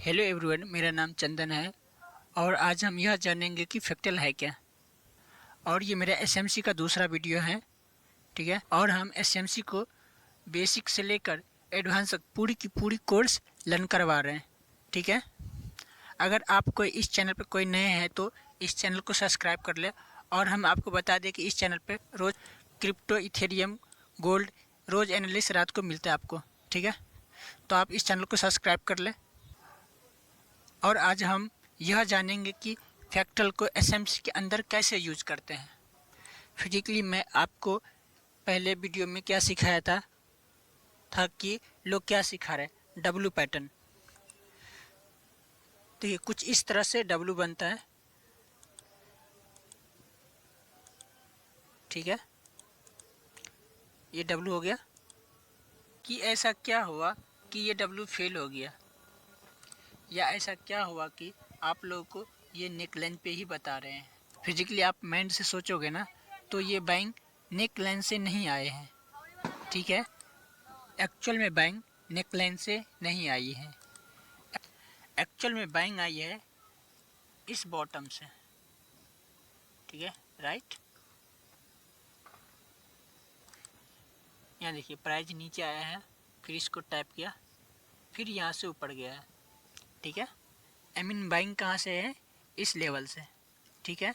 Hello everyone, मेरा नाम चंदन है और आज हम यह जानेंगे कि फ्रैक्टल है क्या। और ये मेरा एसएमसी का दूसरा वीडियो है, ठीक है। और हम एसएमसी को बेसिक से लेकर एडवांस तक पूरी की पूरी कोर्स लर्न करवा रहे हैं, ठीक है। अगर आप कोई इस चैनल पर कोई नए हैं तो इस चैनल को सब्सक्राइब कर ले। और हम आपको बता दें कि इस चैनल पर रोज़ क्रिप्टो, इथेरियम, गोल्ड रोज़ एनालिस्ट रात को मिलता है आपको, ठीक है। तो आप इस चैनल को सब्सक्राइब कर लें। और आज हम यह जानेंगे कि फ्रैक्टल को एसएमसी के अंदर कैसे यूज करते हैं। फिजिकली मैं आपको पहले वीडियो में क्या सिखाया था कि लोग क्या सिखा रहे, डब्लू पैटर्न। तो ये कुछ इस तरह से डब्लू बनता है, ठीक है। ये डब्लू हो गया कि ऐसा क्या हुआ कि ये डब्लू फेल हो गया, या ऐसा क्या हुआ कि आप लोगों को ये नेक लाइन पे ही बता रहे हैं। फिजिकली आप माइंड से सोचोगे ना तो ये बैंक नेक लाइन से नहीं आए हैं, ठीक है। एक्चुअल में बैंक नेक लाइन से नहीं आई है, एक्चुअल में बैंक आई है इस बॉटम से, ठीक है, राइट। यहाँ देखिए प्राइस नीचे आया है, फिर इसको टैप किया, फिर यहाँ से ऊपर गया है, ठीक है। आई मीन बाइंग कहाँ से है, इस लेवल से, ठीक है।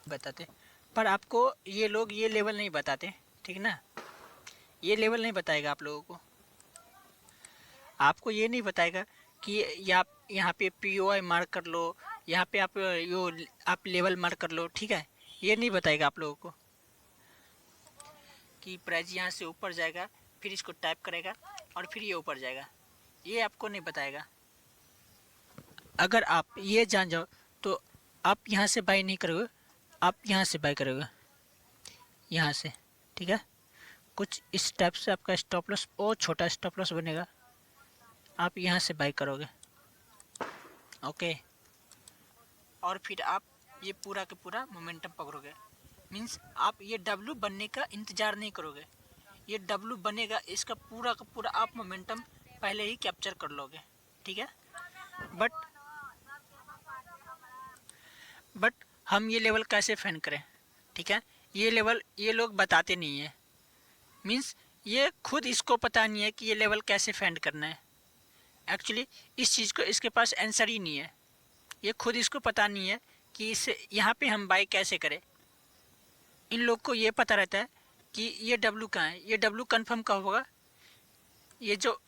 बताते पर आपको ये लोग ये लेवल नहीं बताते, ठीक ना। ये लेवल नहीं बताएगा आप लोगों को, आपको ये नहीं बताएगा कि यहाँ पे POI मार्क कर लो, यहाँ पे आप लेवल मार्क कर लो, ठीक है। ये नहीं बताएगा आप लोगों को कि प्राइस यहाँ से ऊपर जाएगा, फिर इसको टाइप करेगा और फिर ये ऊपर जाएगा, ये आपको नहीं बताएगा। अगर आप ये जान जाओ तो आप यहाँ से बाई नहीं करोगे, आप यहाँ से बाई करोगे, यहाँ से, ठीक है। कुछ इस टाइप से आपका स्टॉप लॉस और छोटा स्टॉप लॉस बनेगा, आप यहाँ से बाई करोगे, ओके। और फिर आप ये पूरा का पूरा मोमेंटम पकड़ोगे। मीन्स आप ये डब्लू बनने का इंतज़ार नहीं करोगे, ये डब्लू बनेगा, इसका पूरा का पूरा आप मोमेंटम पहले ही कैप्चर कर लोगे, ठीक है। बट हम ये लेवल कैसे फाइंड करें, ठीक है। ये लेवल ये लोग बताते नहीं है, मीन्स ये खुद इसको पता नहीं है कि ये लेवल कैसे फाइंड करना है। एक्चुअली इस चीज़ को इसके पास आंसर ही नहीं है, ये खुद इसको पता नहीं है कि इसे यहाँ पे हम बाई कैसे करें। इन लोग को ये पता रहता है कि ये डब्लू कहाँ है, ये डब्लू कंफर्म कब होगा। ये जो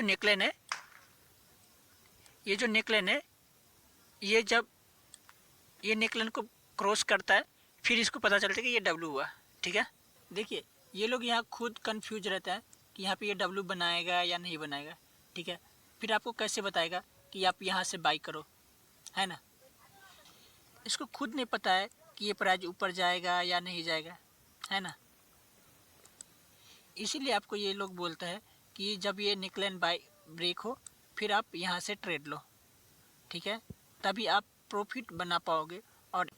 नेकलाइन है, ये जो नेकलाइन है, ये जब ये नेकलाइन को क्रॉस करता है फिर इसको पता चलता है कि ये डब्लू हुआ, ठीक है। देखिए ये लोग यहाँ खुद कंफ्यूज रहता है कि यहाँ पे ये डब्लू बनाएगा या नहीं बनाएगा, ठीक है। फिर आपको कैसे बताएगा कि आप यहाँ से बाई करो, है ना। इसको खुद नहीं पता है कि ये प्राइस ऊपर जाएगा या नहीं जाएगा, है ना। इसीलिए आपको ये लोग बोलता है कि जब ये नेकलाइन बाई ब्रेक हो फिर आप यहाँ से ट्रेड लो, ठीक है, तभी आप प्रॉफिट बना पाओगे। और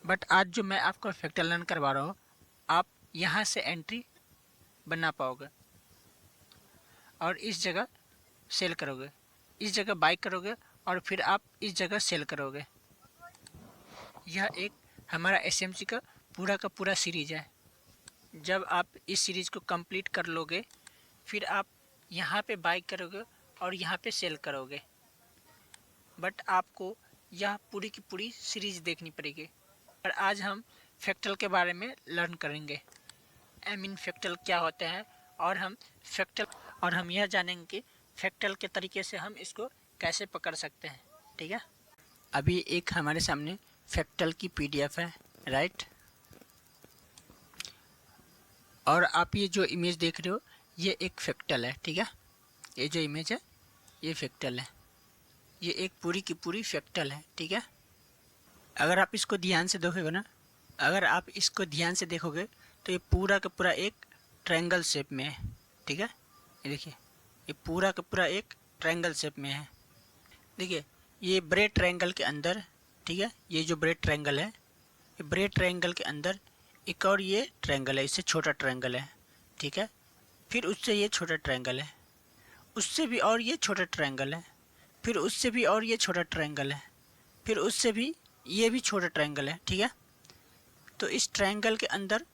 बट आज जो मैं आपको फ्रैक्टल लर्न करवा रहा हूँ, आप यहाँ से एंट्री बना पाओगे और इस जगह सेल करोगे, इस जगह बाई करोगे और फिर आप इस जगह सेल करोगे। यह एक हमारा एसएमसी का पूरा सीरीज है। जब आप इस सीरीज़ को कंप्लीट कर लोगे फिर आप यहाँ पे बाई करोगे और यहाँ पे सेल करोगे। बट आपको यह पूरी की पूरी सीरीज़ देखनी पड़ेगी। और आज हम फ्रैक्टल के बारे में लर्न करेंगे, आई मीन फ्रैक्टल क्या होता है, और हम यह जानेंगे कि फ्रैक्टल के तरीके से हम इसको कैसे पकड़ सकते हैं, ठीक है। अभी एक हमारे सामने फ्रैक्टल की PDF है, राइट। और आप ये जो इमेज देख रहे हो ये एक फ्रैक्टल है, ठीक है। ये जो इमेज है ये फ्रैक्टल है, ये एक पूरी की पूरी फ्रैक्टल है, ठीक है। अगर आप इसको ध्यान से देखोगे ना, अगर आप इसको ध्यान से देखोगे तो ये पूरा का पूरा एक ट्रायंगल शेप में है, ठीक है। ये देखिए ये पूरा का पूरा एक ट्रायंगल शेप में है। देखिए ये ब्रेड ट्रायंगल के अंदर, ठीक है, ये जो ब्रेड ट्रायंगल है, ये ब्रेड ट्रायंगल के अंदर एक और ये ट्रायंगल है, इससे छोटा ट्रायंगल है, ठीक है। फिर उससे ये छोटा ट्रायंगल है, उससे भी और ये छोटा ट्रायंगल है, फिर उससे भी और ये छोटा ट्रायंगल है, फिर उससे भी ये भी छोटा ट्रायंगल है, ठीक है। तो इस ट्रायंगल के अंदर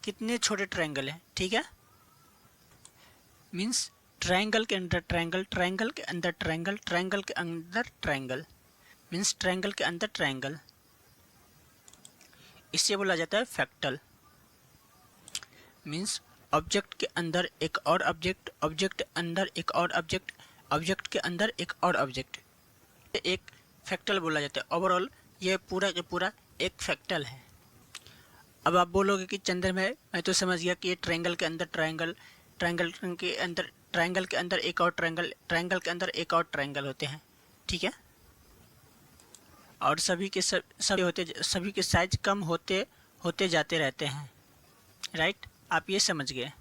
कितने छोटे ट्रायंगल हैं, ठीक है। मीन्स ट्रायंगल के अंदर ट्रायंगल, ट्रायंगल के अंदर ट्रायंगल, ट्रायंगल के अंदर ट्रायंगल, मीन्स ट्रायंगल के अंदर ट्रायंगल, इसे बोला जाता है फ्रैक्टल। मीन्स ऑब्जेक्ट के अंदर एक और ऑब्जेक्ट, ऑब्जेक्ट के अंदर एक और ऑब्जेक्ट, ऑब्जेक्ट के अंदर एक और ऑब्जेक्ट, एक फ्रैक्टल बोला जाता है। ओवरऑल ये पूरा के पूरा एक फ्रैक्टल है। अब आप बोलोगे कि चंद्र है, मैं तो समझ गया कि ये ट्रायंगल के अंदर ट्रायंगल, ट्रायंगल के अंदर, ट्रायंगल के अंदर एक और ट्रायंगल, ट्रायंगल के अंदर एक और ट्रायंगल होते हैं, ठीक है। और सभी के सभी के साइज कम होते होते जाते रहते हैं, राइट। आप ये समझ गए।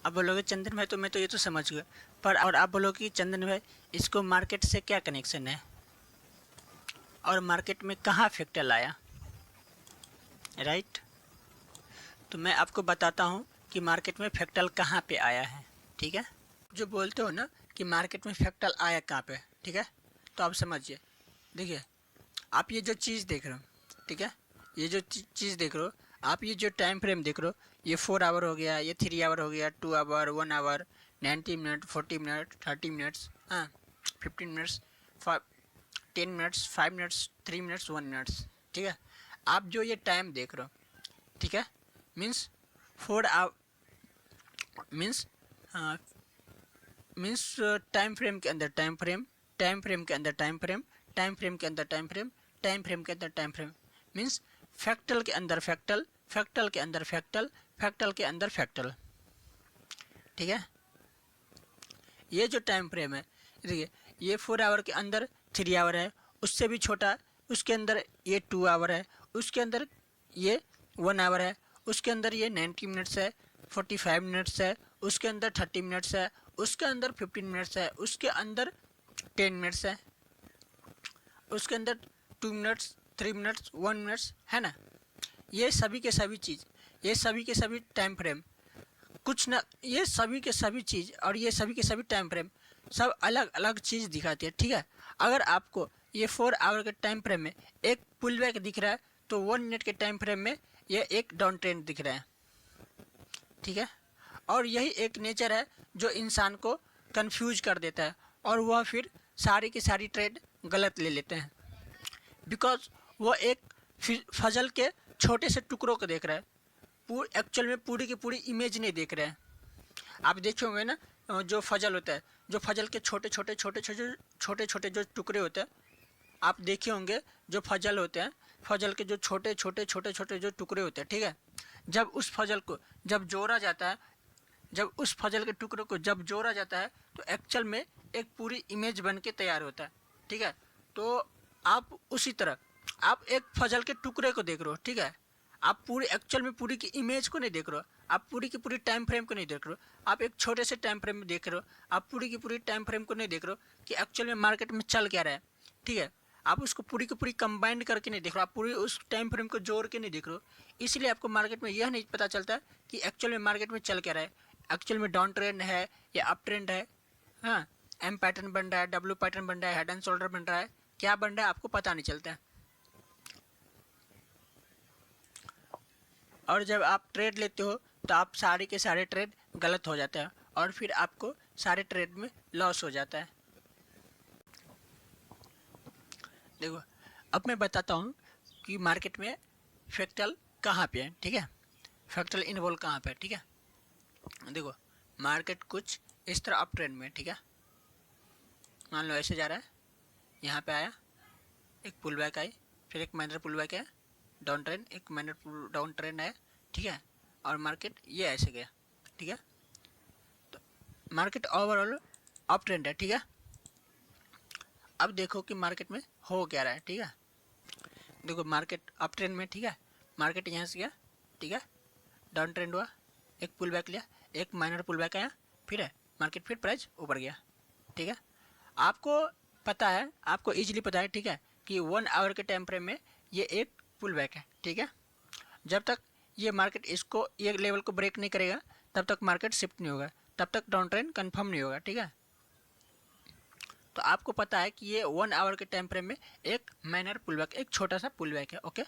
अब बोलोगे चंदन भाई, तो मैं तो ये तो समझ गया, पर और आप बोलोगे कि चंदन भाई इसको मार्केट से क्या कनेक्शन है, और मार्केट में कहाँ फ्रैक्टल आया, राइट। तो मैं आपको बताता हूँ कि मार्केट में फ्रैक्टल कहाँ पे आया है, ठीक है। जो बोलते हो ना कि मार्केट में फ्रैक्टल आया कहाँ पे, ठीक है, तो आप समझिए। देखिए, आप ये जो चीज़ देख रहे हो, ठीक है, ये जो चीज़ देख रहे हो, आप ये जो टाइम फ्रेम देख रहे हो, ये 4 आवर हो गया, ये 3 आवर हो गया, 2 hour, 1 hour, 90 minute, 40 minute, 30 minutes, हाँ 15 minutes, 10 minutes, 5 minutes, 3 minutes, 1 minutes, ठीक है। आप जो ये टाइम देख रहे हो, ठीक है, means 4 hour, means time frame के अंदर टाइम फ्रेम, टाइम फ्रेम के अंदर टाइम फ्रेम, टाइम फ्रेम के अंदर टाइम फ्रेम, टाइम फ्रेम के अंदर टाइम फ्रेम, मीन्स फ्रैक्टल के अंदर फ्रैक्टल, फ्रैक्टल के अंदर फ्रैक्टल, फ्रैक्टल के अंदर फ्रैक्टल, ठीक है। ये जो टाइम फ्रेम है, देखिए, ये 4 आवर के अंदर 3 आवर है, उससे भी छोटा, उसके अंदर ये 2 आवर है, उसके अंदर ये 1 आवर है, उसके अंदर ये 90 मिनट्स है, 45 मिनट्स है, उसके अंदर 30 मिनट्स है, उसके अंदर 15 मिनट्स है, उसके अंदर 10 मिनट्स है, उसके अंदर 2 मिनट्स, 3 मिनट्स, 1 मिनट्स, है ना। ये सभी के सभी चीज़, ये सभी के सभी टाइम फ्रेम, कुछ ना, ये सभी के सभी चीज़ और ये सभी के सभी टाइम फ्रेम सब अलग अलग चीज़ दिखाती है, ठीक है। अगर आपको ये 4 आवर के टाइम फ्रेम में एक पुल बैक दिख रहा है, तो 1 मिनट के टाइम फ्रेम में ये एक डाउन ट्रेंड दिख रहा है, ठीक है। और यही एक नेचर है जो इंसान को कंफ्यूज कर देता है, और वह फिर सारी की सारी ट्रेड गलत ले लेते हैं, बिकॉज वो एक फजल के छोटे से टुकड़ों को देख रहा है, एक्चुअल में पूरी की पूरी इमेज नहीं देख रहे हैं। आप देखे होंगे ना, जो फजल होता है, जो फजल के छोटे छोटे छोटे छोटे छोटे छोटे जो टुकड़े होते हैं, आप देखे होंगे जो फजल होते हैं, फजल के जो छोटे छोटे छोटे छोटे जो टुकड़े होते हैं, ठीक है, जब उस फजल को जब जोड़ा जाता है, जब उस फजल के टुकड़े को जब जोड़ा जाता है, तो एक्चुअल में एक पूरी इमेज बन के तैयार होता है, ठीक है। तो आप उसी तरह आप एक फजल के टुकड़े को देख रहे हो, ठीक है, आप पूरी एक्चुअल में पूरी की इमेज को नहीं देख रहे हो, आप पूरी की पूरी टाइम फ्रेम को नहीं देख रहे हो, आप एक छोटे से टाइम फ्रेम में देख रहे हो, आप पूरी की पूरी टाइम फ्रेम को नहीं देख रहे हो कि एक्चुअल में मार्केट में चल क्या रहा है, ठीक है। आप उसको पूरी की पूरी कंबाइंड करके नहीं देख रहे हो, आप पूरी उस टाइम फ्रेम को जोड़ के नहीं देख रहे हो, इसलिए आपको मार्केट में यह नहीं पता चलता कि एक्चुअल में मार्केट में चल क्या रहा है, एक्चुअल में डाउन ट्रेंड है या अप ट्रेंड है, हाँ, एम पैटर्न बन रहा है, डब्ल्यू पैटर्न बन रहा है, हेड एंड शोल्डर बन रहा है, क्या बन रहा है आपको पता नहीं चलता है। और जब आप ट्रेड लेते हो तो आप सारे के सारे ट्रेड गलत हो जाते हैं, और फिर आपको सारे ट्रेड में लॉस हो जाता है। देखो, अब मैं बताता हूँ कि मार्केट में फ्रैक्टल कहाँ पे है, ठीक है, फ्रैक्टल इन्वॉल्व कहाँ पे है, ठीक है। देखो, मार्केट कुछ इस तरह अप ट्रेंड में, ठीक है, मान लो ऐसे जा रहा है, यहाँ पे आया, एक पुल बैक आई, फिर एक माइनर पुल बैक है, डाउन ट्रेंड, एक माइनर डाउन ट्रेंड है, ठीक है, और मार्केट ये ऐसे गया, ठीक है। तो मार्केट ओवरऑल अप ट्रेंड है, ठीक है। अब देखो कि मार्केट में हो क्या रहा है, ठीक है। देखो, मार्केट अप ट्रेंड में, ठीक है, मार्केट यहाँ से गया, ठीक है, डाउन ट्रेंड हुआ, एक पुल बैक लिया, एक माइनर पुल बैक आया, फिर है मार्केट फिर प्राइस ऊपर गया, ठीक है। आपको पता है, आपको इजीली पता है, ठीक है, कि 1 आवर के टाइम फ्रेम में ये एक पुल बैक है, ठीक है। जब तक ये मार्केट इसको ये लेवल को ब्रेक नहीं करेगा, तब तक मार्केट शिफ्ट नहीं होगा। तब तक डाउन ट्रेंड कंफर्म नहीं होगा, ठीक है। तो आपको पता है कि ये 1 आवर के टाइम फ्रेम में एक माइनर पुलबैक, एक छोटा सा पुलबैक है, ओके।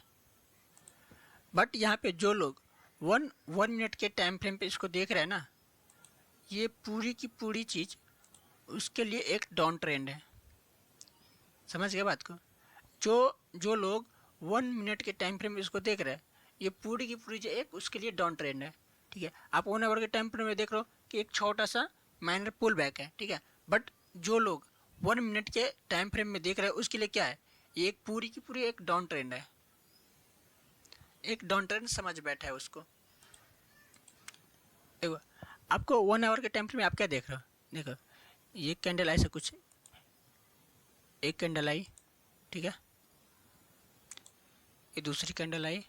बट यहाँ पे जो लोग 1 मिनट के टाइम फ्रेम पे इसको देख रहे हैं ना, ये पूरी की पूरी चीज़ उसके लिए एक डाउन ट्रेंड है। समझ गए बात को? जो लोग 1 मिनट के टाइम फ्रेम में इसको देख रहे हैं, ये पूरी की पूरी चीज़ एक उसके लिए डाउन ट्रेंड है, ठीक है। आप 1 आवर के टाइम फ्रेम में देख रहे हो कि एक छोटा सा माइनर पुल बैक है, ठीक है। बट जो लोग 1 मिनट के टाइम फ्रेम में देख रहे हैं उसके लिए क्या है, ये एक पूरी की पूरी एक डाउन ट्रेंड है, एक डाउन ट्रेंड समझ बैठा है उसको। देखो आपको 1 आवर के टाइम फ्रेम में आप क्या देख रहे हो, देखो ये कैंडल ऐसा कुछ, एक कैंडल आई, ठीक है, ये दूसरी कैंडल आई,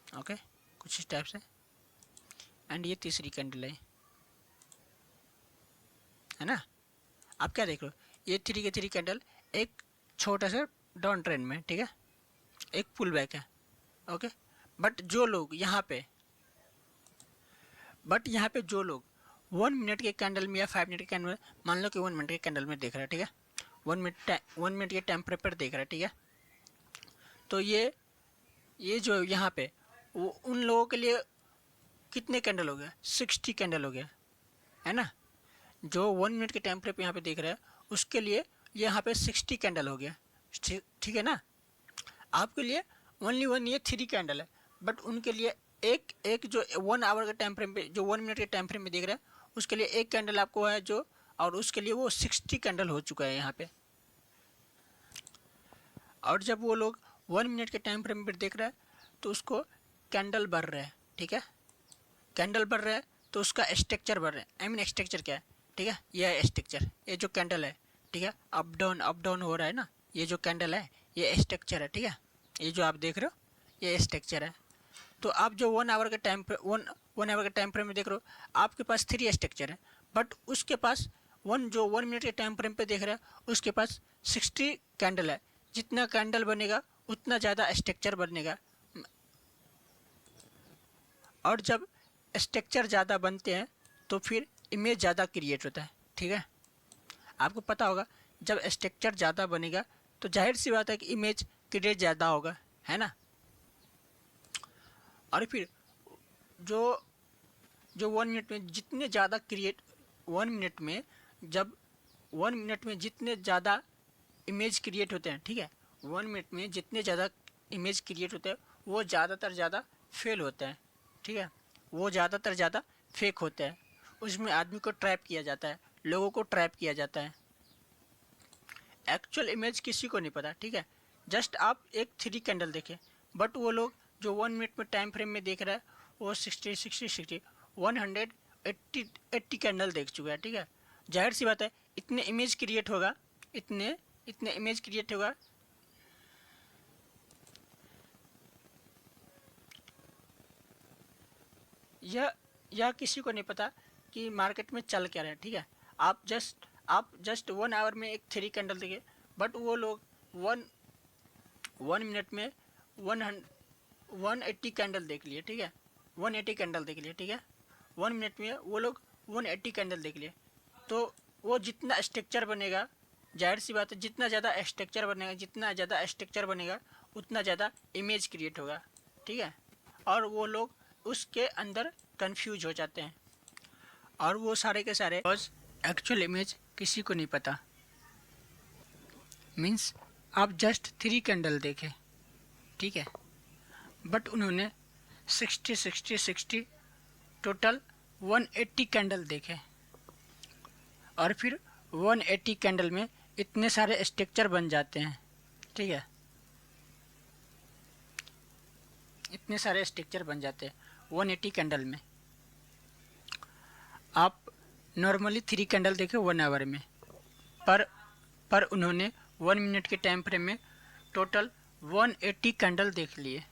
ओके, कुछ इस टाइप से, एंड ये तीसरी कैंडल आई, है ना। आप क्या देख रहे हो, ये 3 के 3 कैंडल एक छोटा सा डाउन ट्रेंड में, ठीक है, एक पुल बैक है, ओके। बट यहाँ पे जो लोग 1 मिनट के कैंडल में या 5 मिनट के कैंडल में, मान लो कि 1 मिनट के कैंडल में देख रहा है, ठीक है, 1 मिनट के टाइम फ्रेम पर देख रहा है, ठीक है। तो ये जो यहाँ पे वो उन लोगों के लिए कितने कैंडल हो गए, 60 कैंडल हो गया, है ना। जो 1 मिनट के टाइम फ्रेम पे यहाँ पे देख रहे हैं उसके लिए यहाँ पे 60 कैंडल हो गया, ठीक है ना। आपके लिए ओनली वन ये 3 कैंडल है, बट उनके लिए एक जो 1 आवर के टाइम फ्रेम पे, जो 1 मिनट के टाइम फ्रेम में देख रहे हैं उसके लिए एक कैंडल आपको है जो, और उसके लिए वो 60 कैंडल हो चुका है यहाँ पे। और जब वो लोग 1 मिनट के टाइम फ्रेम पर देख रहे हैं तो उसको कैंडल बढ़ रहा है, ठीक है, कैंडल बढ़ रहा है तो उसका स्ट्रक्चर बढ़ रहा है। आई मीन स्ट्रक्चर क्या है, ठीक है, ये है स्ट्रक्चर, ये जो कैंडल है, ठीक है, अप डाउन हो रहा है ना, ये जो कैंडल है ये स्ट्रक्चर है, ठीक है, ये जो आप देख रहे हो ये स्ट्रक्चर है। तो आप जो 1 आवर के टाइम फ्रेम में देख रहे हो आपके पास 3 स्ट्रक्चर है, बट उसके पास 1 मिनट के टाइम फ्रेम पे देख रहे हैं उसके पास 60 कैंडल है। जितना कैंडल बनेगा उतना ज़्यादा स्ट्रक्चर बनेगा, और जब स्ट्रक्चर ज़्यादा बनते हैं तो फिर इमेज ज़्यादा क्रिएट होता है, ठीक है। आपको पता होगा जब स्ट्रक्चर ज़्यादा बनेगा तो जाहिर सी बात है कि इमेज क्रिएट ज़्यादा होगा, है ना। और फिर जो 1 मिनट में जितने ज़्यादा क्रिएट, 1 मिनट में जब 1 मिनट में जितने ज़्यादा इमेज क्रिएट होते हैं, ठीक है, 1 मिनट में जितने ज़्यादा इमेज क्रिएट होते हैं वो ज़्यादातर ज़्यादा फेल होते हैं, ठीक है, वो ज़्यादातर ज़्यादा फेक होते हैं। उसमें आदमी को ट्रैप किया जाता है, लोगों को ट्रैप किया जाता है। एक्चुअल इमेज किसी को नहीं पता, ठीक है। जस्ट आप एक 3 कैंडल देखें, बट वो लोग जो 1 मिनट में टाइम फ्रेम में देख रहा है वो 180 कैंडल देख चुका है, ठीक है। जाहिर सी बात है इतने इमेज क्रिएट होगा, इतने इमेज क्रिएट होगा, यह किसी को नहीं पता कि मार्केट में चल क्या रहा है, ठीक है। आप जस्ट 1 आवर में एक 3 कैंडल देखे, बट वो लोग 1 मिनट में 180 कैंडल देख लिए, ठीक है, 180 कैंडल देख लिए, ठीक है। 1 मिनट में वो लोग 180 कैंडल देख लिए। तो वो जितना स्ट्रक्चर बनेगा, जाहिर सी बात है जितना ज़्यादा स्ट्रक्चर बनेगा उतना ज़्यादा इमेज क्रिएट होगा, ठीक है। और वो लोग उसके अंदर कंफ्यूज हो जाते हैं, और वो सारे के सारे एक्चुअल इमेज किसी को नहीं पता। मीन्स आप जस्ट 3 कैंडल देखे, ठीक है, बट उन्होंने 60 टोटल 180 कैंडल देखे, और फिर 180 कैंडल में इतने सारे स्ट्रक्चर बन जाते हैं, ठीक है, इतने सारे स्ट्रक्चर बन जाते हैं 180 कैंडल में। आप नॉर्मली 3 कैंडल देखे 1 आवर में, पर उन्होंने 1 मिनट के टाइम फ्रेम में टोटल 180 कैंडल देख लिए,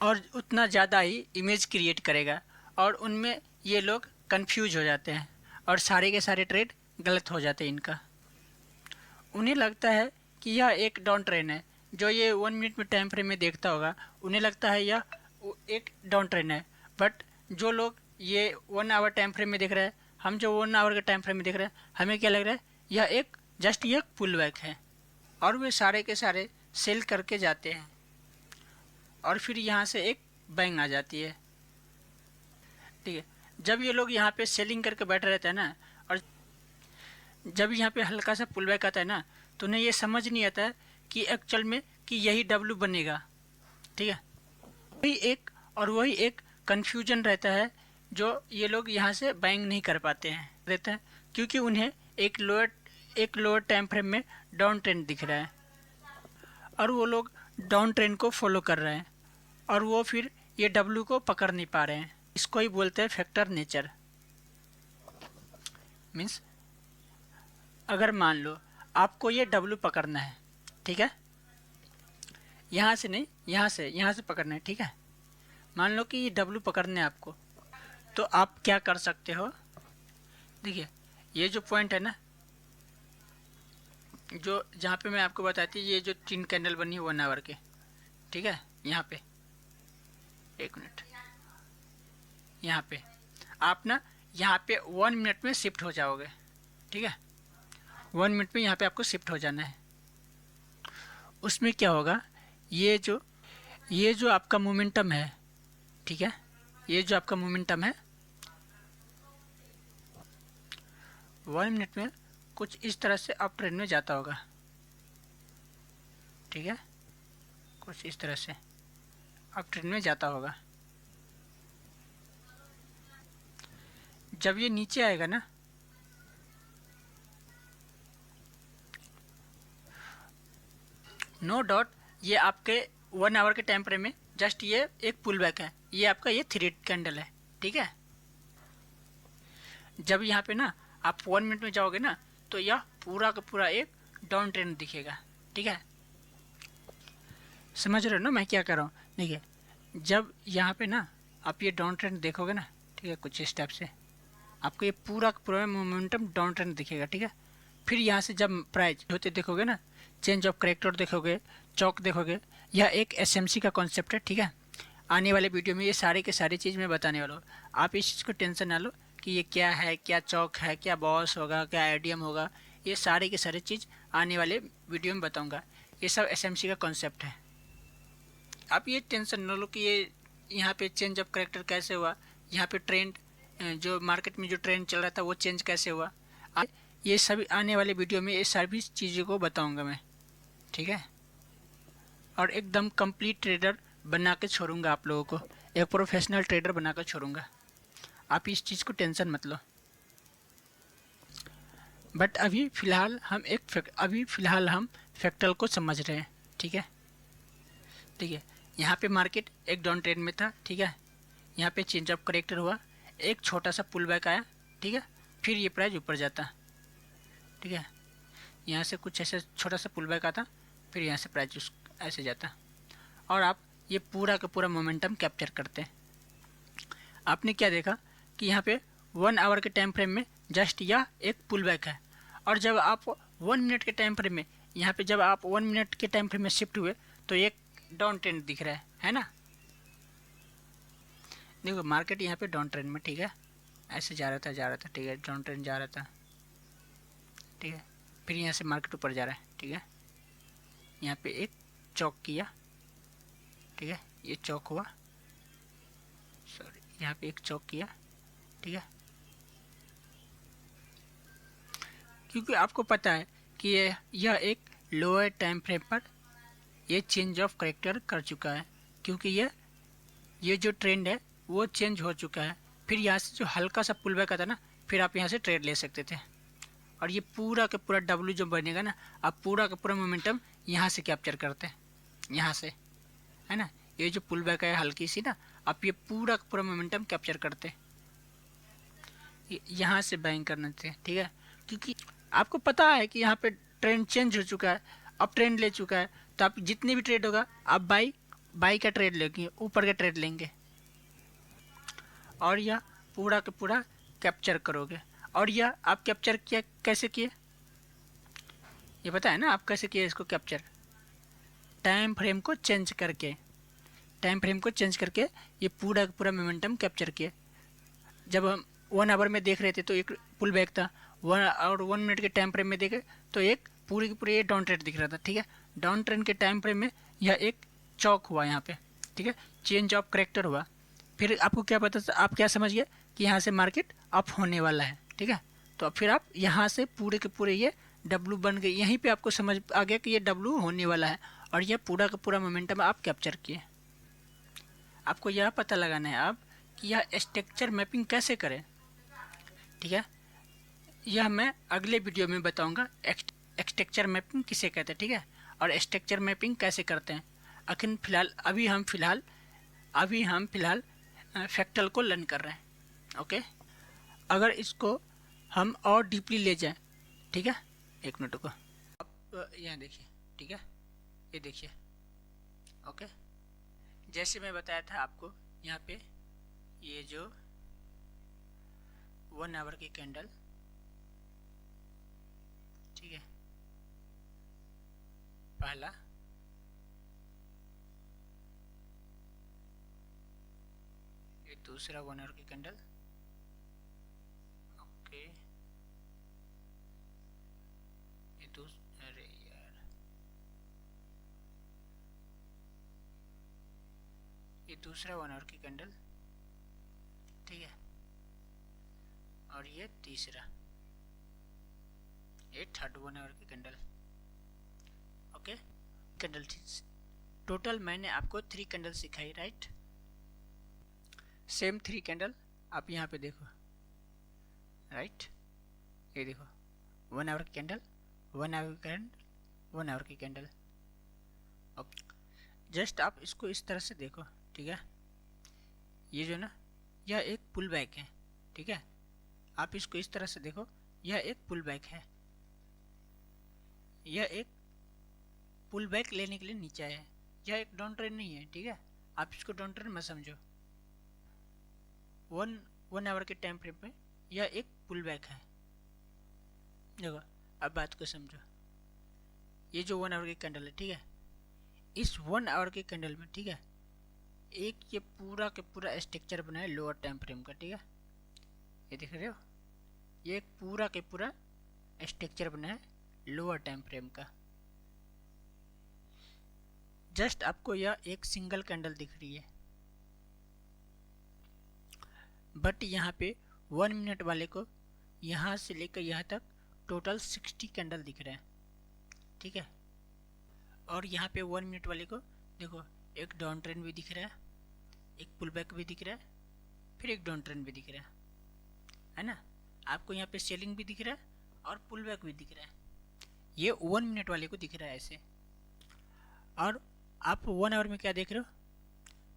और उतना ज़्यादा ही इमेज क्रिएट करेगा, और उनमें ये लोग कंफ्यूज हो जाते हैं और सारे के सारे ट्रेड गलत हो जाते हैं इनका। उन्हें लगता है कि यह एक डाउन ट्रेंड है, जो ये 1 मिनट में टाइम फ्रेम में देखता होगा उन्हें लगता है यह एक डाउन ट्रेंड है, बट जो लोग ये 1 आवर टाइम फ्रेम में देख रहे हैं, हम जो 1 आवर के टाइम फ्रेम में देख रहे हैं, हमें क्या लग रहा है, यह एक जस्ट ये पुल बैक है, और वे सारे के सारे सेल करके जाते हैं और फिर यहाँ से एक बैंग आ जाती है। ठीक है, जब ये लोग यहाँ पे सेलिंग करके बैठे रहते हैं ना, और जब यहाँ पे हल्का सा पुल बैक आता है ना, तो उन्हें ये समझ नहीं आता है कि एक्चुअल में कि यही डब्ल्यू बनेगा। ठीक है, वही एक कन्फ्यूजन रहता है जो ये लोग यहाँ से बाइंग नहीं कर पाते हैं रहता है, क्योंकि उन्हें एक लोअर टाइम फ्रेम में डाउन ट्रेंड दिख रहा है और वो लोग डाउन ट्रेंड को फॉलो कर रहे हैं और वो फिर ये डब्ल्यू को पकड़ नहीं पा रहे हैं। इसको ही बोलते हैं फैक्टर नेचर। मीन्स अगर मान लो आपको ये डब्ल्यू पकड़ना है, ठीक है, यहाँ से नहीं, यहाँ से पकड़ना है। ठीक है, मान लो कि ये डब्ल्यू पकड़ना है आपको, तो आप क्या कर सकते हो, देखिए ये जो पॉइंट है ना, जो जहाँ पे मैं आपको बताती, ये जो 3 कैंडल बनी है 1 आवर के, ठीक है, यहाँ पे 1 मिनट, यहाँ पे आप ना यहाँ पे 1 मिनट में शिफ्ट हो जाओगे। ठीक है, 1 मिनट में यहाँ पे आपको शिफ्ट हो जाना है। उसमें क्या होगा, ये जो आपका मोमेंटम है, ठीक है, ये जो आपका मोमेंटम है 1 मिनट में कुछ इस तरह से अप ट्रेंड में जाता होगा। ठीक है, कुछ इस तरह से अप ट्रेंड में जाता होगा। जब ये नीचे आएगा ना, नो डाउट ये आपके 1 आवर के टाइम फ्रेम में जस्ट ये एक पुल बैक है, ये आपका ये 3 कैंडल है। ठीक है, जब यहाँ पे ना आप 1 मिनट में जाओगे ना, तो यह पूरा का पूरा एक डाउन ट्रेंड दिखेगा। ठीक है, समझ रहे हो ना मैं क्या कर रहा हूँ। देखिए, जब यहाँ पे ना आप ये डाउन ट्रेंड देखोगे ना, ठीक है, कुछ स्टेप से आपको ये पूरा का पूरा मोमेंटम डाउन ट्रेंड दिखेगा। ठीक है, फिर यहाँ से जब प्राइस होते देखोगे ना, चेंज ऑफ करेक्टर देखोगे, चौक देखोगे, यह एक एसएमसी का कॉन्सेप्ट है। ठीक है, आने वाले वीडियो में ये सारे के सारी चीज़ मैं बताने वाला हूँ। आप इस चीज़ को टेंशन ना लो कि ये क्या है, क्या चौक है, क्या बॉस होगा, क्या आईडीएम होगा, ये सारे के सारे चीज़ आने वाले वीडियो में बताऊँगा। ये सब एसएमसी का कॉन्सेप्ट है। आप ये टेंशन न लो कि ये यहाँ पे चेंज ऑफ करेक्टर कैसे हुआ, यहाँ पे ट्रेंड जो मार्केट में जो ट्रेंड चल रहा था वो चेंज कैसे हुआ, ये सभी आने वाले वीडियो में ये सभी चीज़ों को बताऊंगा मैं। ठीक है, और एकदम कंप्लीट ट्रेडर बना के छोड़ूंगा आप लोगों को, एक प्रोफेशनल ट्रेडर बना कर छोड़ूंगा। आप इस चीज़ को टेंशन मत लो। बट अभी फ़िलहाल हम फैक्टर को समझ रहे हैं। ठीक है, यहाँ पे मार्केट एक डाउन ट्रेंड में था। ठीक है, यहाँ पे चेंज ऑफ करेक्टर हुआ, एक छोटा सा पुल बैक आया। ठीक है, फिर ये प्राइस ऊपर जाता। ठीक है, यहाँ से कुछ ऐसे छोटा सा पुल बैक आता, फिर यहाँ से प्राइस ऐसे जाता, और आप ये पूरा का पूरा मोमेंटम कैप्चर करते हैं। आपने क्या देखा कि यहाँ पे 1 आवर के टाइम फ्रेम में जस्ट यह एक पुल बैक है, और जब आप 1 मिनट के टाइम फ्रेम में यहाँ पे जब आप 1 मिनट के टाइम फ्रेम में शिफ्ट हुए तो एक डाउन ट्रेंड दिख रहा है ना। देखो मार्केट यहाँ पे डाउन ट्रेंड में, ठीक है, ऐसे जा रहा था। ठीक है, डाउन ट्रेंड जा रहा था। ठीक है, फिर यहाँ से मार्केट ऊपर जा रहा है। ठीक है, यहाँ पे एक चौक किया। ठीक है, ये चौक हुआ, सॉरी, यहाँ पे एक चौक किया। ठीक है, क्योंकि आपको पता है कि यह एक लोअर टाइम फ्रेम पर ये चेंज ऑफ करेक्टर कर चुका है, क्योंकि ये जो ट्रेंड है वो चेंज हो चुका है। फिर यहाँ से जो हल्का सा पुल बैक आता ना, फिर आप यहाँ से ट्रेड ले सकते थे, और ये पूरा का पूरा डब्ल्यू जो बनेगा ना, आप पूरा का पूरा मोमेंटम यहाँ से कैप्चर करते हैं, यहाँ से, है ना। ये जो पुल बैक है हल्की सी ना, आप ये पूरा का पूरा मोमेंटम कैप्चर करते, यहाँ से बाइंग करना थे। ठीक है, क्योंकि आपको पता है कि यहाँ पे ट्रेंड चेंज हो चुका है, अब ट्रेंड ले चुका है, तो आप जितने भी ट्रेड होगा आप बाई का ट्रेड लेंगे, ऊपर का ट्रेड लेंगे, और यह पूरा का पूरा कैप्चर करोगे। और यह आप कैप्चर किया कैसे किए, ये पता है ना आप कैसे किए इसको कैप्चर? टाइम फ्रेम को चेंज करके। टाइम फ्रेम को चेंज करके ये पूरा का पूरा मोमेंटम कैप्चर किए। जब हम 1 आवर में देख रहे थे तो एक पुल बैक था, 1 मिनट के टाइम फ्रेम में देखे तो एक पूरी की पूरी ये डाउन ट्रेंड दिख रहा था। ठीक है, डाउन ट्रेंड के टाइम फ्रेम में यह एक चौक हुआ यहाँ पे। ठीक है, चेंज ऑफ करेक्टर हुआ। फिर आपको क्या पता, आप क्या समझ गए कि यहाँ से मार्केट अप होने वाला है। ठीक है, तो फिर आप यहाँ से पूरे के पूरे ये डब्लू बन गई, यहीं पे आपको समझ आ गया कि ये डब्लू होने वाला है और यह पूरा का पूरा मोमेंटम आप कैप्चर किए। आपको यह पता लगाना है आप कि यह स्ट्रक्चर मैपिंग कैसे करें। ठीक है, यह मैं अगले वीडियो में बताऊंगा स्ट्रक्चर मैपिंग किसे कहते हैं। ठीक है, और स्ट्रक्चर मैपिंग कैसे करते हैं। अभी हम फिलहाल फ्रैक्टल को लर्न कर रहे हैं। ओके, अगर इसको हम और डीपली ले जाएं, ठीक है, एक मिनट को आप यहाँ देखिए। ठीक है, ये देखिए। ओके, जैसे मैं बताया था आपको, यहाँ पे ये जो 1 आवर की कैंडल, ठीक है, पहला, ये दूसरा 1 आवर की कैंडल। ओके, अरे यार, ये दूसरा 1 आवर की कैंडल। ठीक है, और ये तीसरा, ये थर्ड 1 आवर की कैंडल। ओके, कैंडल टोटल मैंने आपको 3 कैंडल सिखाई, राइट। सेम 3 कैंडल आप यहाँ पे देखो, राइट। ये देखो 1 आवर की कैंडल, 1 आवर की कैंडल, 1 आवर की कैंडल। ओके, जस्ट आप इसको इस तरह से देखो। ठीक है, ये जो ना, यह एक पुल बैक है। ठीक है, आप इसको इस तरह से देखो, यह एक पुल बैक है, यह एक पुल बैक लेने के लिए नीचे आया है, यह एक डाउन ट्रेंड नहीं है। ठीक है, आप इसको डाउन ट्रेंड मत समझो। 1 आवर के टाइम फ्रेम में यह एक पुल बैक है। देखो, अब बात को समझो। ये जो 1 आवर की कैंडल है, ठीक है, इस 1 आवर के कैंडल में, ठीक है, एक ये पूरा के पूरा स्ट्रक्चर बना है लोअर टाइम फ्रेम का। ठीक है, ये देख रहे हो, ये एक पूरा के पूरा स्ट्रक्चर बना है लोअर टाइम फ्रेम का। जस्ट आपको यह एक सिंगल कैंडल दिख रही है, बट यहाँ पे 1 मिनट वाले को यहाँ से लेकर यहाँ तक टोटल 60 कैंडल दिख रहे हैं। ठीक है, और यहाँ पे 1 मिनट वाले को देखो, एक डाउन ट्रेंड भी दिख रहा है, एक पुल बैक भी दिख रहा है, फिर एक डाउन ट्रेंड भी दिख रहा है ना। आपको यहाँ पे सेलिंग भी दिख रहा है और पुल बैक भी दिख रहा है। ये 1 मिनट वाले को दिख रहा है ऐसे। और आप 1 आवर में क्या देख रहे हो,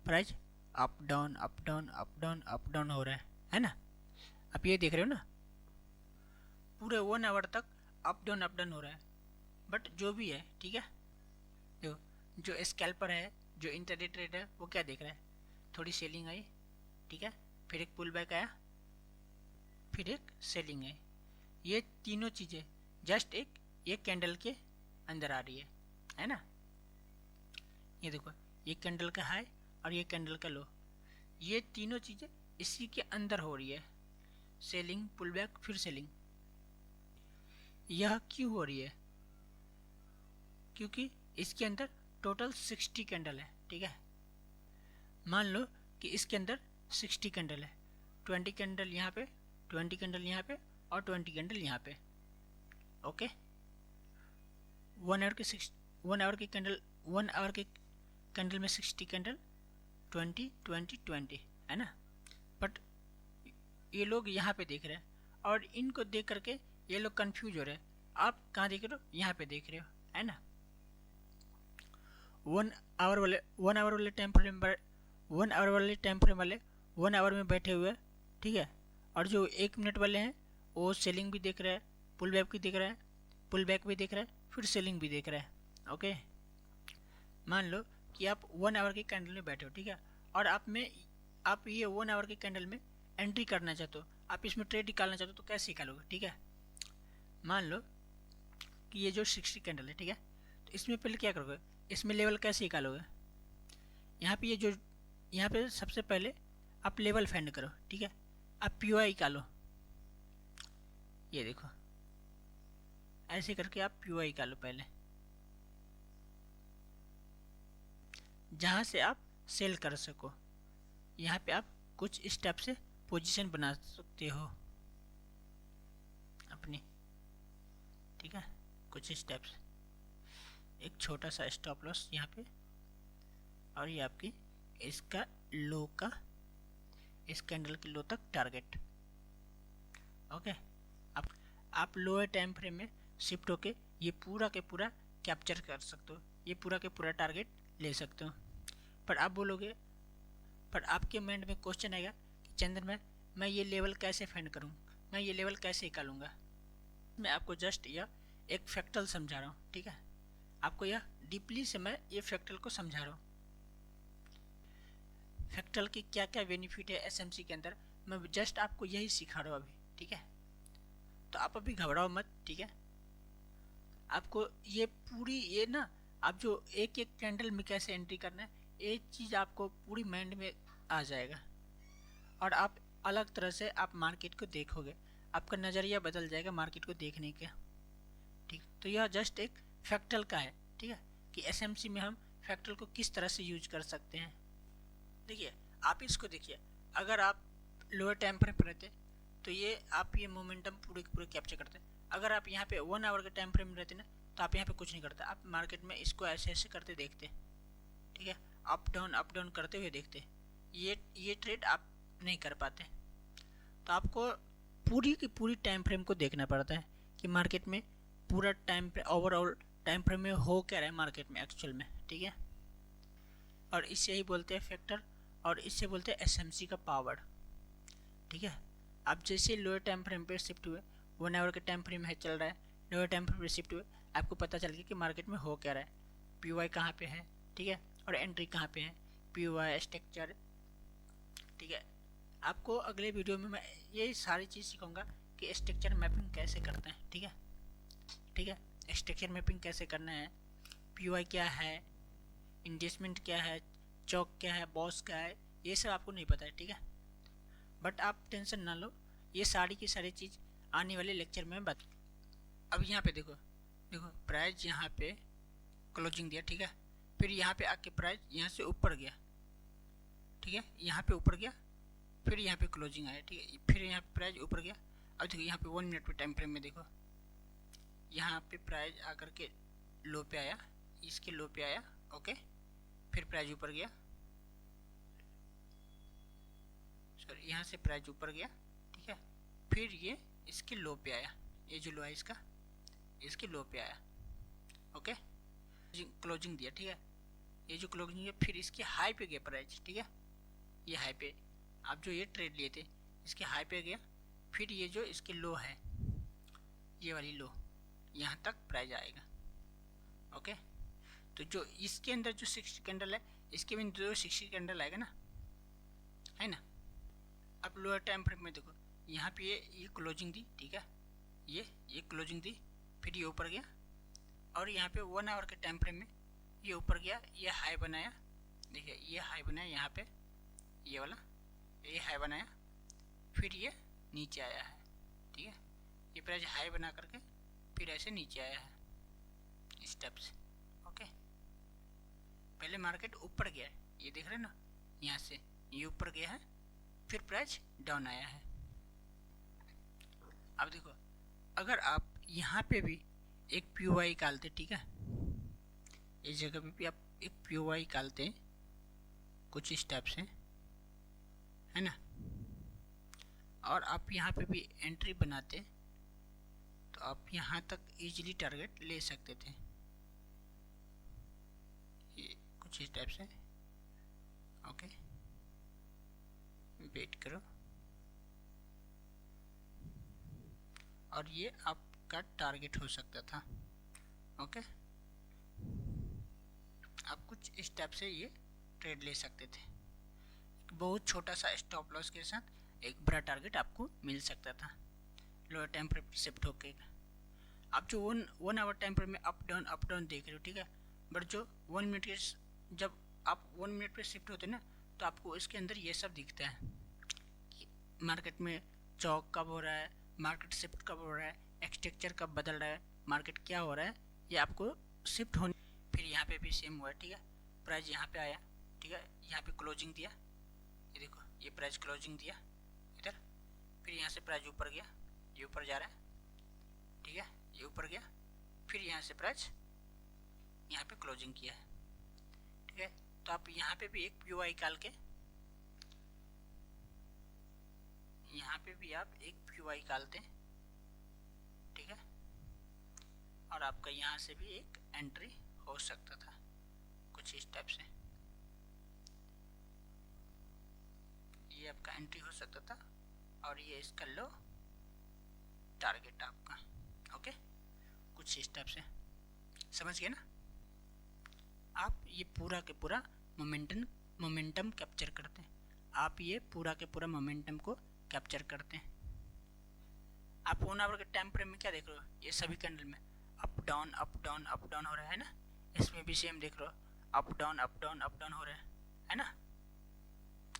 price up down up down up down up down हो रहा है ना। आप ये देख रहे हो ना, पूरे 1 आवर तक अप डाउन हो रहा है। बट जो भी है, ठीक है, जो स्कैल्पर है, जो इंटरडे ट्रेड है, वो क्या देख रहा है, थोड़ी सेलिंग आई, ठीक है, फिर एक पुल बैक आया, फिर एक सेलिंग आई। ये तीनों चीज़ें जस्ट एक कैंडल के अंदर आ रही है ना। ये देखो, ये कैंडल का हाई और ये कैंडल का लो, ये तीनों चीज़ें इसी के अंदर हो रही है। सेलिंग, पुल बैक, फिर सेलिंग। यह क्यों हो रही है, क्योंकि इसके अंदर टोटल 60 कैंडल है। ठीक है, मान लो कि इसके अंदर 60 कैंडल है, 20 कैंडल यहाँ पे, 20 कैंडल यहाँ पे और 20 कैंडल यहाँ पे। ओके, 1 आवर की कैंडल में 60 कैंडल, 20 20 20 है ना। बट ये लोग यहाँ पे देख रहे हैं और इनको देख करके ये लोग कंफ्यूज हो रहे हैं। आप कहाँ देख रहे हो, यहाँ पे देख रहे हो, है ना। 1 आवर वाले टाइम फ्रेम पर 1 आवर वाले टाइम फ्रेम वाले 1 आवर में बैठे हुए, ठीक है। और जो 1 मिनट वाले हैं वो सेलिंग भी देख रहा है, पुल बैक भी देख रहा है, पुल बैक भी देख रहा है, फिर सेलिंग भी देख रहा है। ओके, मान लो कि आप 1 आवर की कैंडल में बैठे हो, ठीक है, और आप ये 1 आवर की कैंडल में एंट्री करना चाहते हो, आप इसमें ट्रेड निकालना चाहते हो, तो कैसे निकालोगे। ठीक है, मान लो कि ये जो 60 कैंडल है, ठीक है, तो इसमें पहले क्या करोगे, इसमें लेवल कैसे निकालोगे। यहाँ पे ये जो यहाँ पे सबसे पहले आप लेवल फाइंड करो, ठीक है। आप POI निकालो, ये देखो ऐसे करके आप POI निकालो पहले, जहाँ से आप सेल कर सको। यहाँ पे आप कुछ स्टेप से पोजीशन बना सकते हो अपनी, ठीक है। कुछ स्टेप्स, एक छोटा सा स्टॉप लॉस यहाँ पे, और ये आपकी इसका लो का, इस कैंडल के लो तक टारगेट, ओके। आप लोअर टाइम फ्रेम में शिफ्ट होके ये पूरा के पूरा कैप्चर कर सकते हो, ये पूरा के पूरा टारगेट ले सकते हो। पर आप बोलोगे, पर आपके माइंड में क्वेश्चन आएगा कि चंदन मैं ये लेवल कैसे फाइंड करूँ, मैं ये लेवल कैसे निकालूंगा। मैं आपको जस्ट यह एक फैक्टल समझा रहा हूँ, ठीक है। आपको यह डीपली से मैं ये फैक्टल को समझा रहा हूँ, फैक्टल की क्या क्या बेनिफिट है SMC के अंदर, मैं जस्ट आपको यही सिखा रहा हूँ अभी, ठीक है। तो आप अभी घबराओ मत, ठीक है। आपको ये पूरी ये ना, आप जो एक एक कैंडल में कैसे एंट्री करना है, ये चीज़ आपको पूरी माइंड में आ जाएगा, और आप अलग तरह से आप मार्केट को देखोगे, आपका नज़रिया बदल जाएगा मार्केट को देखने का, ठीक। तो यह जस्ट एक फैक्टल का है, ठीक है, कि SMC में हम फैक्टल को किस तरह से यूज कर सकते हैं। देखिए आप इसको देखिए, अगर आप लोअर टाइम फ्रेम पर रहते तो ये आप ये मोमेंटम पूरे पूरे कैप्चर करते। अगर आप यहाँ पे 1 आवर के टाइम फ्रेम में रहते ना, तो आप यहाँ पे कुछ नहीं करते, आप मार्केट में इसको ऐसे ऐसे करते देखते, ठीक है, अप डाउन करते हुए देखते। ये ट्रेड आप नहीं कर पाते। तो आपको पूरी की पूरी टाइम फ्रेम को देखना पड़ता है कि मार्केट में पूरा टाइम ओवरऑल टाइम फ्रेम में हो क्या रहा है मार्केट में एक्चुअल में, ठीक है। और इससे ही बोलते हैं फैक्टर, और इससे बोलते हैं SMC का पावर, ठीक है। आप जैसे लोअर टाइम फ्रेम पे शिफ्ट हुए, 1 आवर के टाइम फ्रेम है चल रहा है, लोअर टाइम फ्रेम पे शिफ्ट हुए, आपको पता चल गया कि मार्केट में हो क्या रहा है, POI कहाँ पे है, ठीक है, और एंट्री कहाँ पे है, POI स्ट्रक्चर, ठीक है। आपको अगले वीडियो में मैं ये सारी चीज़ सिखाऊंगा कि स्ट्रक्चर मैपिंग कैसे करते हैं, ठीक है, ठीक है। स्ट्रक्चर मैपिंग कैसे करना है, POI क्या है, इन्वेस्टमेंट क्या है, चौक क्या है, बॉस क्या है, ये सब आपको नहीं पता है, ठीक है। बट आप टेंशन ना लो, ये सारी की सारी चीज़ आने वाले लेक्चर में बता। अब यहाँ पे देखो प्राइस यहाँ पे क्लोजिंग दिया, ठीक है, फिर यहाँ पे आके प्राइस यहाँ से ऊपर गया, ठीक है, यहाँ पे ऊपर गया, फिर यहाँ पे क्लोजिंग आया, ठीक है, फिर यहाँ पे प्राइस ऊपर गया। अब देखो यहाँ पे 1 मिनट पे टाइम फ्रेम में देखो, यहाँ पे प्राइस आकर के लो पे आया, इसके लो पे आया, ओके, फिर प्राइस ऊपर गया, सॉरी यहाँ से प्राइस ऊपर गया, ठीक है, फिर ये इसके लो पे आया, ये जो लो है इसका, इसके लो पे आया, ओके, क्लोजिंग दिया, ठीक है, ये जो क्लोजिंग है, फिर इसके हाई पे गया प्राइस, ठीक है, ये हाई पे आप जो ये ट्रेड लिए थे इसके हाई पे गया, फिर ये जो इसके लो है, ये वाली लो, यहाँ तक प्राइस आएगा, ओके। तो जो इसके अंदर जो 60 कैंडल है, इसके भी जो 60 कैंडल आएगा ना, है ना। अब लोअर टाइम फ्रेम में देखो, यहाँ पे ये क्लोजिंग दी, ठीक है, ये क्लोजिंग दी, फिर ये ऊपर गया, और यहाँ पे 1 आवर के टाइम फ्रेम में ये ऊपर गया, ये हाई बनाया, देखिए ये हाई बनाया, यहाँ पे ये वाला ये हाई बनाया, फिर ये नीचे आया है, ठीक है, ये प्राइस हाई बना करके फिर ऐसे नीचे आया है स्टेप्स, ओके। पहले मार्केट ऊपर गया है, ये देख रहे हैं ना, यहाँ से ये ऊपर गया है, फिर प्राइस डाउन आया है। अब देखो, अगर आप यहाँ पे भी एक POI निकालते, ठीक है, इस जगह पे भी आप एक POI निकालते हैं, कुछ स्टेप्स हैं, है ना, और आप यहाँ पे भी एंट्री बनाते, तो आप यहाँ तक इजीली टारगेट ले सकते थे। ये कुछ स्टेप्स हैं, ओके, वेट करो, और ये आपका टारगेट हो सकता था, ओके। आप कुछ स्टेप से ये ट्रेड ले सकते थे, बहुत छोटा सा स्टॉप लॉस के साथ एक बड़ा टारगेट आपको मिल सकता था लोअर टाइम फ्रेम शिफ्ट होके। आप जो 1 आवर टाइम फ्रेम में अप डाउन देख रहे हो, ठीक है, बट जो 1 मिनट के जब आप 1 मिनट पे शिफ्ट होते ना तो आपको इसके अंदर ये सब दिखता है कि मार्केट में चौक कब हो रहा है, मार्केट शिफ्ट कब हो रहा है, एक्सटेक्चर कब बदल रहा है, मार्केट क्या हो रहा है, ये आपको शिफ्ट होने। फिर यहाँ पे भी सेम हुआ है, ठीक है, प्राइस यहाँ पे आया, ठीक है, यहाँ पे क्लोजिंग दिया, ये देखो ये प्राइस क्लोजिंग दिया इधर, फिर यहाँ से प्राइस ऊपर गया, ये ऊपर जा रहा है, ठीक है, ये ऊपर गया, फिर यहाँ से प्राइस यहाँ पे क्लोजिंग किया है, ठीक है। तो आप यहाँ पे भी एक पीओआई निकाल के, यहाँ पे भी आप एक पीओआई निकालते हैं, ठीक है, और आपका यहाँ से भी एक एंट्री हो सकता था कुछ इस टाइप से, ये आपका एंट्री हो सकता था और ये इसका लो टारगेट आपका, ओके, कुछ इस टाइप से, समझ गए ना। आप ये पूरा के पूरा मोमेंटम कैप्चर करते हैं, आप ये पूरा के पूरा मोमेंटम को कैप्चर करते हैं। आप 1 आवर के टाइम फ्रेम में क्या देख रहे हो, ये सभी कैंडल में up down up down up down हो रहा है ना, इसमें भी सेम देख रहे हो, up down up down up down हो रहा है ना।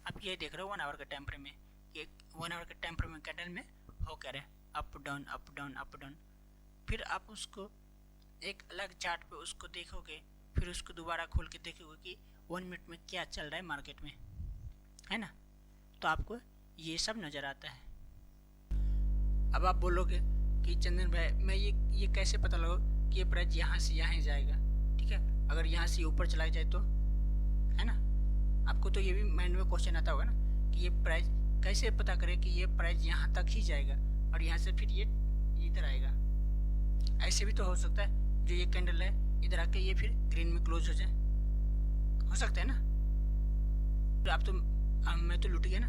आप ये देख रहे हो 1 आवर के टाइम फ्रेम में, ये 1 आवर के टाइम फ्रेम में कैंडल में हो क्या रहा है, up down up down up down. फिर आप उसको एक अलग चार्ट पे उसको देखोगे, फिर उसको दोबारा खोल के देखोगे कि 1 मिनट में क्या चल रहा है मार्केट में, है ना, तो आपको ये सब नज़र आता है। अब आप बोलोगे कि चंदन भाई मैं ये कैसे पता लगा कि ये प्राइस यहाँ से यहाँ जाएगा, ठीक है, अगर यहाँ से ऊपर चला जाए तो, है ना, आपको तो ये भी माइंड में क्वेश्चन आता होगा ना कि ये प्राइस कैसे पता करें कि ये प्राइस यहाँ तक ही जाएगा और यहाँ से फिर ये इधर आएगा। ऐसे भी तो हो सकता है जो ये कैंडल है इधर आके ये फिर ग्रीन में क्लोज हो जाए, हो सकता है ना। तो आप तो मैं तो लूट गया ना।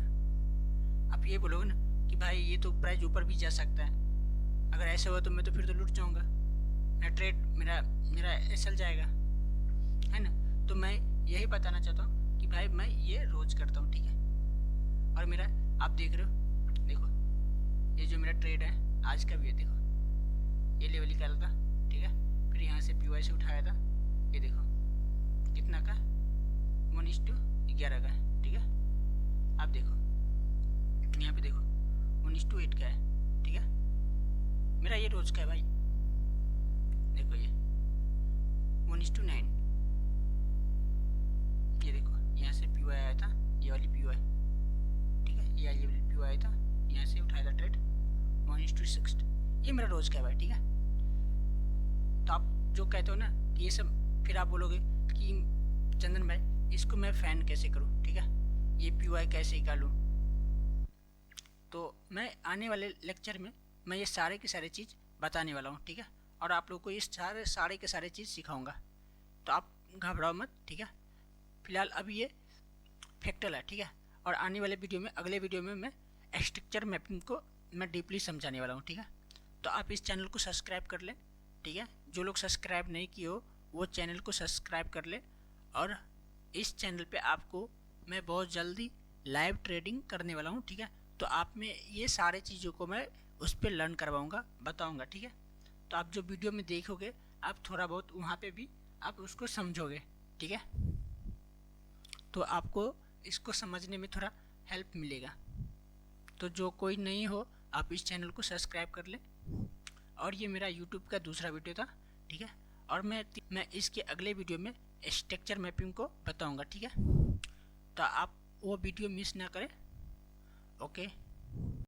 आप ये बोलोगे ना कि भाई ये तो प्राइस ऊपर भी जा सकता है, अगर ऐसा हुआ तो मैं तो फिर तो लूट जाऊंगा, मेरा ट्रेड मेरा एसएल जाएगा, है ना। तो मैं यही बताना चाहता हूँ कि भाई मैं ये रोज करता हूँ, ठीक है, और मेरा आप देख रहे हो, देखो ये जो मेरा ट्रेड है आज का भी है, देखो ये लेवल निकाला था, ठीक है, फिर यहाँ से पीवाई से उठाया था, ये देखो कितना का 1:11 का है, ठीक है। आप देखो यहाँ पे देखो 1:8 का है, ठीक है, मेरा ये रोज का है भाई, देखो ये 1:9, ये देखो यहाँ से पीवाई आया था, ये वाली पीवाई, ठीक है, ये वाली पीवाई आया था, यहाँ से उठाया था ट्रेड 1:6, ये मेरा रोज का है भाई, ठीक है। तो आप जो कहते हो ना कि ये सब, फिर आप बोलोगे कि चंदन भाई इसको मैं फैन कैसे करूँ, ठीक है, ये पीवाई कैसे निकालूँ। तो मैं आने वाले लेक्चर में मैं ये सारे के सारे चीज़ बताने वाला हूँ, ठीक है, और आप लोगों को ये सारे के सारे चीज़ सिखाऊंगा, तो आप घबराओ मत, ठीक है। फिलहाल अभी ये फैक्टल है, ठीक है, और आने वाले वीडियो में, अगले वीडियो में मैं स्ट्रक्चर मैपिंग को मैं डीपली समझाने वाला हूँ, ठीक है। तो आप इस चैनल को सब्सक्राइब कर लें, ठीक है, जो लोग सब्सक्राइब नहीं किए हो वो चैनल को सब्सक्राइब कर ले, और इस चैनल पे आपको मैं बहुत जल्दी लाइव ट्रेडिंग करने वाला हूँ, ठीक है। तो आप में ये सारे चीज़ों को मैं उस पर लर्न करवाऊँगा, बताऊँगा, ठीक है। तो आप जो वीडियो में देखोगे आप थोड़ा बहुत वहाँ पे भी आप उसको समझोगे, ठीक है, तो आपको इसको समझने में थोड़ा हेल्प मिलेगा। तो जो कोई नहीं हो आप इस चैनल को सब्सक्राइब कर लें, और ये मेरा यूट्यूब का दूसरा वीडियो था, ठीक है, और मैं इसके अगले वीडियो में स्ट्रक्चर मैपिंग को बताऊंगा, ठीक है। तो आप वो वीडियो मिस ना करें, ओके।